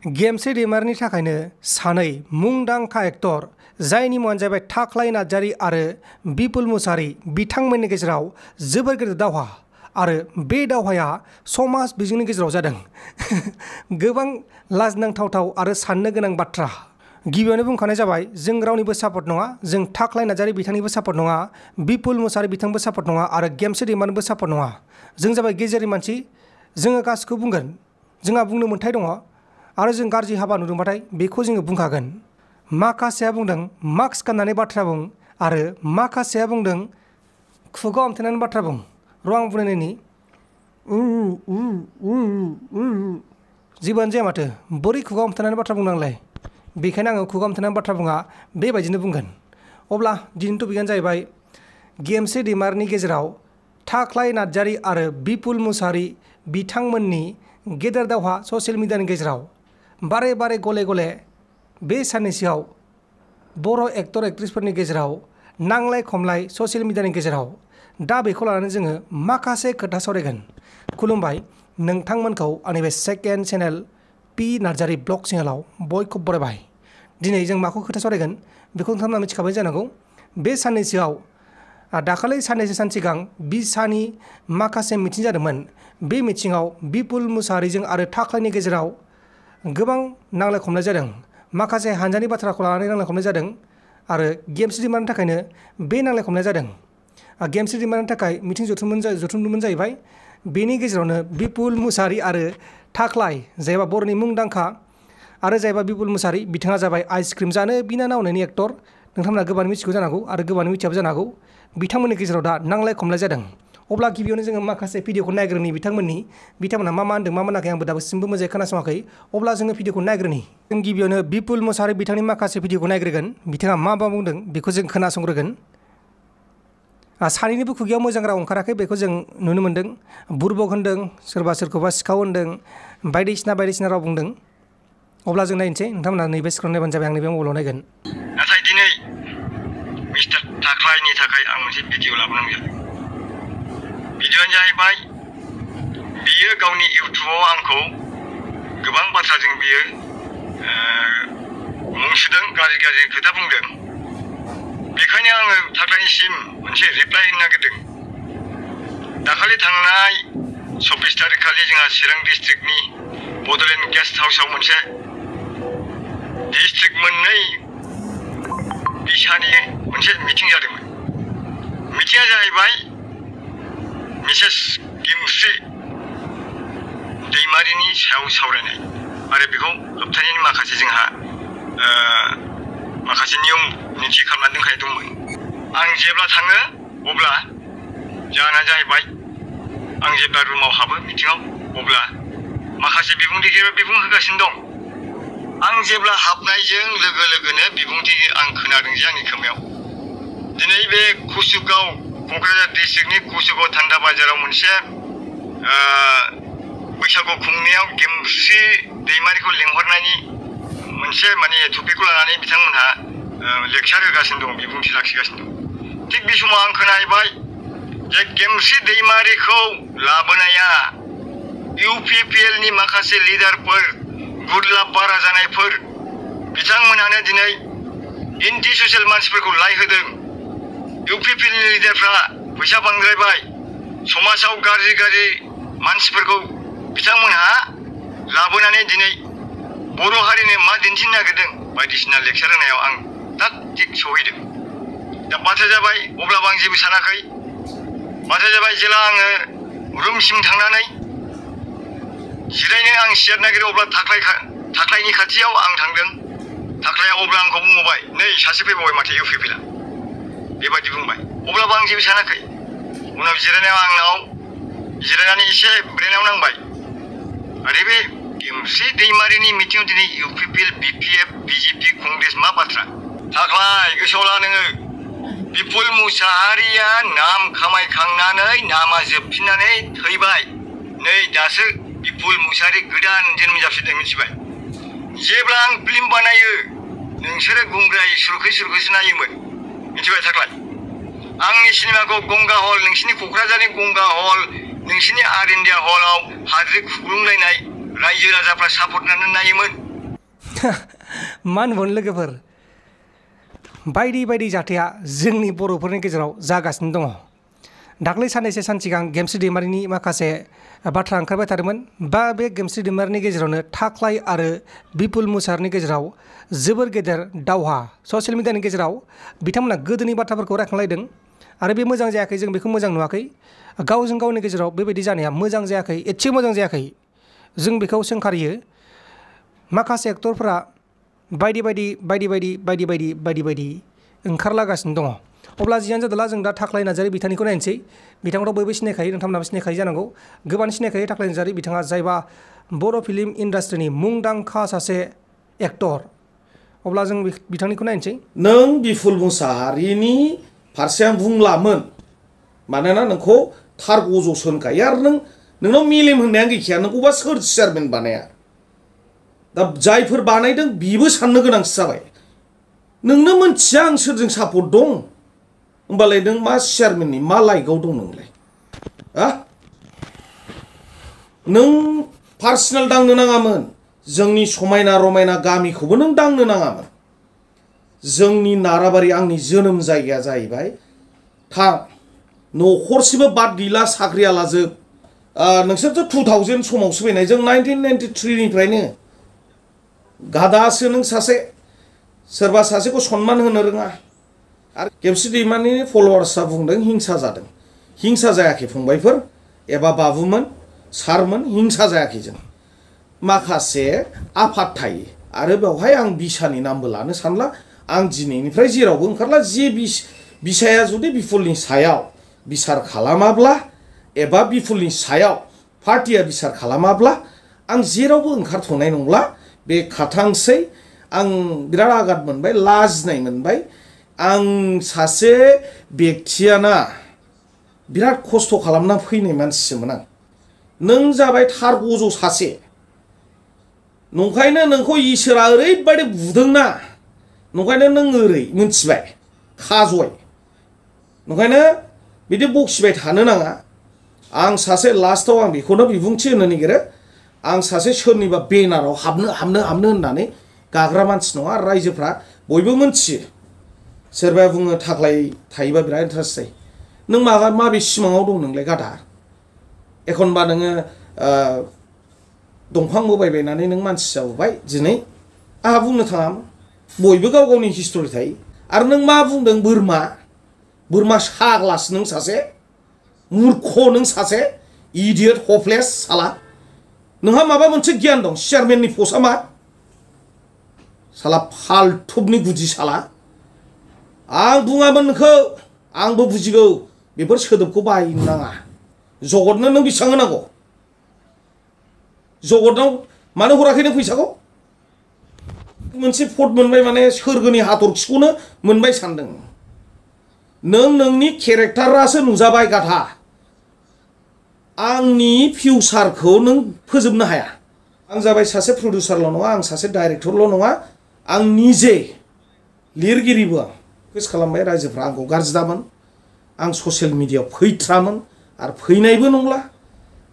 गेमस्रि दैमारिनि थाखायनो सानै मुंदांखा एक्टर जायनि मुङानो जाबाय थाख्लाय नार्जारि आरो बिपुल मुसाहारि बिथांमोननि गेजेराव जोबोर गेदेर दावहा आरो बे दावहाया समाज बिजोंनि गेजेराव जादों। गोबां लाजिनांथाव आरो साननो गोनां बाथ्रा। गिबियावनो बुंखानाय जाबाय जों रावनिबो सापर्ट नङा, जों थाख्लाय नार्जारि बिथांनिबो सापर्ट नङा, बिपुल मुसाहारि बिथांबो सापर्ट नङा आरो गेमस्रि दैमारिनिबो सापर्ट नङा। जों जाबाय गेजेरनि मानसि, जोङो गासिखौबो बुंगोन, जोंहा बुंनो मोन्थाय दङ आरो जों गाज्रि हाबा नुदोंबाथाय बेखौ जोङो बुंखागोन। माखासेया बुंदों मास्क गाननानै बाथ्रा बुं आरो माखासेया बुंदों खुगायाव हमथेनानै बाथ्रा बुं। र' आं बुंनायनि जेबोआनो जाया माथो बोरै खुगायाव हमथेनानै बाथ्रा बुंनांलाय। बेखायनो आङो खुगायाव हमथेनानै बाथ्रा बुङा, बेबायदिनो बुंगोन। अब्ला दिनैनि टपिकआनो जाहैबाय गेमस्रि दैमारिनि गेजेराव थाख्लाय नार्जारि आरो बिपुल मुसाहारि बिथांमोननि गेदेर दावहा ससियेल मिडियानि गेजेराव। बारे बारे गले गले बे साननैसोआव बर' एक्टर एक्ट्रिसफोरनि गेजेराव नांलाय खमलाय ससियेल मिडियानि गेजेराव। दा बेखौ लानानै जोङो माखासे खोथा सावरायगोन। खुलुमबाय नोंथांमोनखौ आंनि बे second channel P Narzary blog चेनेलाव बयखौबो बरायबाय। दिनै जों माखौ खोथा सावरायगोन बेखौ नोंथांमोना मिथिखाबाय जानांगौ। बे साननैसोआव दाखालि साननैसो सान सिगां बिसानि माखासे मिथिं जादोंमोन। बे मिथिङाव बिपुल मुसाहारिजों आरो थाख्लायनि गेजेराव गोबां नांलाय खमलाय जादों। माखासे हानजानि बाथ्राखौ लानानै नांलाय खमलाय जादों आरो गेमस्रि दैमारिनि थाखायनो बे नांलाय खमलाय जादों। गेमस्रि दैमारिनि थाखाय मिथिं जथुमदोंमोन जाहैबाय। बेनि गेजेरावनो बिपुल मुसाहारि आरो थाख्लाय जायबा बर'नि मुंदांखा आरो जायबा बिपुल मुसाहारि बिथाङा जाबाय आइसक्रिम जानो बिनानाव होननायनि एक्टर। नोंथांमोना गोबाङानो मिथिगौ जानांगौ आरो गोबाङानो मिथियाबो जानो हागौ। बिथांमोननि गेजेराव दा नांलाय खमलाय जादों। अब्ला गिबियावनो जोङो माखासे भिडिअखौ नायग्रोनि बिथांमोना मा होनदों मा मोनाखै आंबो दासिमबो मोजाङै खोनासङाखै। अब्ला जोङो भिडिअखौ नायग्रोनि। जों गिबियावनो बिपुल मुसाहारि बिथांनि माखासे भिडिअखौ नायग्रोगोन। बिथाङा मा बुंदों बेखौ जों खोनासंग्रोगोन। सानैनिबो खुगायाव मोजां राव ओंखाराखै बेखौ जों नुनो मोन्दों। बुरबक होन्दों, सोरबा सोरखौबा सिखाव होन्दों, बायदिसिना राव बुंदों। अब्ला जों नायनोसै, नोंथांमोना नैबे स्क्रिनाव नायबानो जाबाय, आं नैबे मबाइलाव नायगोन। नाथाय दिनै मिस्टार थाख्लायनि थाखाय आं मोनसे भिडिअ लाबोनांगौ। भिडिअआनो जाहैबाय बियो गावनि इउटुबाव आंखौ गोबां बाथ्राजों बियो मुं सुदों, गाज्रि खोथा बुंदों। बेखायनो आङो थाख्लायनिसिम मोनसे रिप्लाय होनो नागिरदों। दाखालि थांनाय 24 तारिख खालि जोंहा चिरां डिस्ट्रिक्टनि बड'लेण्ड गेस्ट हाउसआव मोनसे डिस्ट्रिक्ट मोननै बिसानि मोनसे मिटिं जादोंमोन। मिटिङा जाहैबाय मिसेस गेमस्रि दैमारिनि सायाव सावरायनाय आरो बेखौ होबथानायनि माखासे जोंहा माखासे नियम निथि खालामनानै दोनखानाय दंमोन। आं जेब्ला थाङो अब्ला जाहोना जाहैबाय आं जेब्ला रुमाव हाबो मिटिङाव अब्ला माखासे बिबुंथिगिरिफ्रा बिबुं होगासिनो दं। आं जेब्ला हाबनायजों लोगो लोगोनो बिबुंथि आं खोनादों जे आंनि खोमायाव दिनै बे कुसुगाव क'क्राझार डिस्ट्रिक्टनि कुसुगाव थान्दा बाजाराव मोनसे बैसागु खुंनायाव गेमस्रि दैमारिखौ लेंहरनायनि मोनसे टपिकखौ लानानै बिथांमोनहा लेक्सार होगासिनो दं, बिबुंथि लाखिगासिनो दं। थिग बे समाव आं खोनाहैबाय जे गेमस्रि दैमारिखौ लाबोनाया UPPLनि माखासे लिडारफोर, गुरलाब बारा जानायफोर बिथांमोनहानो दिनै एन्टि ससियेल मानसिफोरखौ लायहोदों। UPPLनि लिडारफ्रा फैसा बांद्रायबाय, समाजाव गाज्रि मानसिफोरखौ बिथांमोनहा लाबोनानै दिनै बर' हारिनो मा दिन्थिनो नागिरदों बायदिसिना लेक्सार होनायाव आं थाग थिग सहैदों। दा बाथ्रा जाबाय, अब्लाबो आं जेबो सानाखै। बाथ्रा जाबाय जेला आङो रुमसिम थांनानै जिरायनो आं सियार नागिरो अब्ला थाख्लायनि खाथियाव आं थांदों। थाख्लाया अब्ला आंखौ बुंबावबाय, नै सासे फैबावबाय माथो UPPLआ, बेबायदि बुंबाय। अब्लाबो आं जेबो सानाखै। उनाव जिरायनानै एसे ब्रेनाव नांबाय। आरो बे गेमस्रि दैमारिनि मिटिङाव दिनै UPPL, BPF, BJP, कंग्रेस मा बाथ्रा? थाख्लाय गोसोआव ला नोङो, बिपुल मुसाहारिया नाम खामायखांनानै नामा जोबफिननानै थैबाय। नै दासो बिपुल मुसाहारि गोदान जोनोम जाफिनदों, मिथिबाय? जेब्ला आं फिल्म बानायो नोंसोरो गुंग्राय सुरखैसो नायोमोन, मिथिबाय थाख्लाय? आंनि सिनेमाखौ गंगा हल, नोंसिनि क'क्राझारनि गंगा हल, नोंसिनि आर इन्डिया हलाव हाद्रि खुग्लुंलायनाय रायजो राजाफ्रा सापर्ट होनानै नायोमोन। मा होनबावनो लोगोफोर बायदि बायदि जाथाया जोंनि बर'फोरनि गेजेराव जागासिनो दङ दाख्लै साननैसो सान सिगां गेमस्रि दैमारिनि माखासे बाथ्रा ओंखारबाय थादोंमोन बा बे गेमस्रि दैमारिनि गेजेरावनो थाख्लाय आरो बिपुल मुसाहारिनि गेजेराव जोबोर गेदेर दावहा ससियेल मिडियानि गेजेराव बिथांमोना गोदोनि बाथ्राफोरखौ रायखांलायदों आरो बे मोजां जायाखै जों बेखौ मोजां नुवाखै गावजों गावनि गेजेराव बेबायदि जानाया मोजां जायाखै एसे मोजां जायाखै जों बेखौ सोंखारियो माखासे एक्टरफोरा बायदि बायदि ओंखारलागासिनो दङ अब्ला जियानो जादोला जों दा थाख्लाय नार्जारि बिथांनिखौ नायनोसै बिथांखौथ' बयबो सिनायखायो नोंथांमोनाबो सिनायखायो जानांगौ गोबां सिनायखायो थाख्लाय नार्जारि बिथाङा जायबा बर' फिल्म इन्डास्ट्रिनि मुंदांखा सासे एक्टर अब्ला जों बिथांनिखौ नायनोसै नों बिपुल मुसाहारिनि फारसे आं बुंलामोन मानोना नोंखौ थार गज'सो होनखायो आरो नोंनाव मेलेम होननाया गैखाया नोंखौबा सोर चेयारमेन बानाया दा जायफोर बानायदों बिबो साननो गोनांसो जाबाय नोंनो मोनथिया आं सोरजों सापर्ट दं होमबालाय नों मा चेयारमेननि मा लाइकआव दं नोंलाय नों पार्सनेल दांनो नाङामोन जोंनि समायना रमायना गामिखौबो नों दांनो नाङामोन जोंनि नाराबारि आंनि जोनोम जायगाया जाहैबाय थां न'खरसेबो बाद गैला साख्रियालाजोब नोंसोरथ' 2000 समावसो फैनाय जों 1993 निफ्रायनो गादासो नों सासे सोरबा सासेखौ सनमान होनो रोङा आरो गेमस्रि दैमारिनि फलोवार्सआ बुंदों हिंसा जादों हिंसा जायाखै फंबायफोर एबा बाबुमोन सारमोन हिंसा जायाखै जों माखासे आफाद थायो आरो बेवहाय आं बिसानि नामबो लानो सानला आं दिनैनिफ्राय जेरावबो ओंखारला जे बिसाया जुदि बिपुलनि सायाव बिसार खालामाब्ला एबा बिपुलनि सायाव पार्टिया बिसार खालामाब्ला आं जेरावबो ओंखारथ'नाय नंला बे खाथांसै आं बिराद आघात मोनबाय लाजिनाय मोनबाय आं सासे बेक्तियाना बिराद खस्थ' खालामना फैनाय मानसिसोमोन आं नों जाबाय थार गज' सासे नंखायनो नोंखौ इसोरा ओरैबायदि बुदोंना नंखायनो नों ओरै मिन्थिबाय खाजय नंखायनो बिदि बखिबाय थानो नाङा आं सासे लास्टआव आं बेखौनो बिबुंथि होनो नागिरो आं सासे सोरनिबा बेनाराव हाबनो होननानै गाग्रा मानसि नङा रायजोफ्रा बयबो मोनथियो सोरबाया बुङो थाख्लाय थायोबा बिराद इन्टारेस्ट जायो नों माबे सिमाङाव दं नोंलाय गादा एखनबा नोङो दंफां बोबायबायनानै नों मानसि जाबोबाय दिनै आंहा बुंनो थाङा बयबो गाव गावनि हिस्टरि थायो आरो नों मा बुंदों बोरमा साग्लास नों सासे मूर्ख नों सासे इडियट हपलेस साला नोंहा माबा मोनसे गियान दं चेयारमेननि पस्टआ मा साला फालथुबनि गुदि साला आं बुङामोन नोंखौ आंबो बुजिगौ बेफोर सोदोबखौ बाहायनो नाङा जगतनो नों बेसेबां होनांगौ जगतनाव मानो हराखै नों फैसाखौ मोनसे भट मोनबाय माने सोरगोनि हाथरखिखौनो मोनबाय सानदों नों नोंनि केरेक्टारासो नुजाबाय गाधा आंनि फिउचारखौ नों फोजोबनो हाया आं जाबाय सासे प्रडिउसारल' नङा आं सासे डाइरेक्टरल' नङा आं निजे लिरगिरिबो आं रिकुवेस्ट खालामबाय रायजोफ्रा आंखौ गाज्रि दामोन आं ससियेल मिडियायाव फैथ्रामोन आरो फैनायबो नंला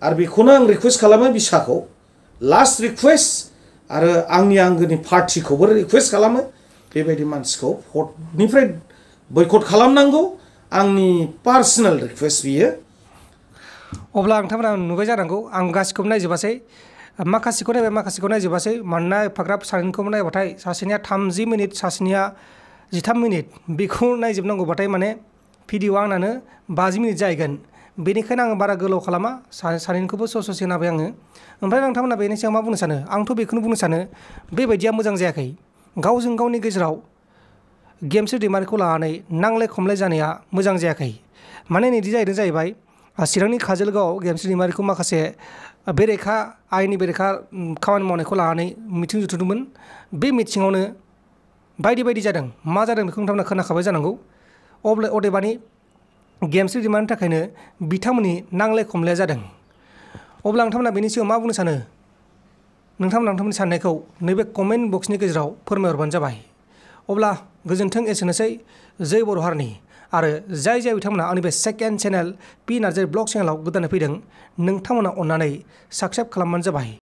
आरो बेखौनो आं रिकुवेस्ट खालामो बिसाखौ लास्ट रिकुवेस्ट आरो आंनि आंगोनि पार्टिखौबो रिकुवेस्ट खालामो बेबायदि मानसिखौ भटनिफ्राय बयकट खालामनांगौ आंनि पार्सनेल रिकुवेस्ट बियो अब्ला नोंथांमोना नुबाय जानांगौ आं गासिखौबो नायजोबासै माखासेखौ नायबाय माखासेखौ नायजोबासै मानोना एफाग्राब सानैनिखौबो नायबाथाय सासेनिया 30 मिनिट सासेनिया 13 मिनिट बेखौ नायजोबनांगौबाथाय माने भिडिअ आंनानो 50 मिनिट जाहैगोन बेनिखायनो आं बारा गोलाव खालामा सानैनिखौबो ससे होनाबाय आङो ओमफ्राय नोंथांमोना बेनि सायाव मा बुंनो सानो आंथ' बेखौनो बुंनो सानो बेबायदिया मोजां जायाखै गावजों गावनि गेजेराव गेमस्रि दैमारिखौ लानानै नांलाय खमलाय जानाया मोजां जायाखै माने नैदि जाहैबाय चिरांनि काजोलगावआव गेमस्रि दैमारिखौ माखासे बेरेखा आयेननि बेरेखा खामानि मावनायखौ लानानै मिथिं जुथुमदोंमोन बे मिथिङावनो बायदि जादों मा जादों बेखौ नोंथांमोना खोनाखाबाय जानांगौ अदेबानि गेमस्रि दैमारिनि थाखायनो बिथांमोननि नांलाय खमलाया जादों अब्ला नोंथांमोना बेनि सिगाङाव मा बुंनो सानो नोंथांमोननि साननायखौ नैबे कमेन्ट बक्सनि गेजेराव फोरमायहरबानो जाबाय अब्ला गोजोन्थों एसेनोसै जै बर' हारिनि आरो जाय बिथांमोना आंनि बे second channel P Narzary blog चेनेलाव गोदानै फैदों नोंथांमोना अन्नानै साबस्क्राइब खालामबानो जाबाय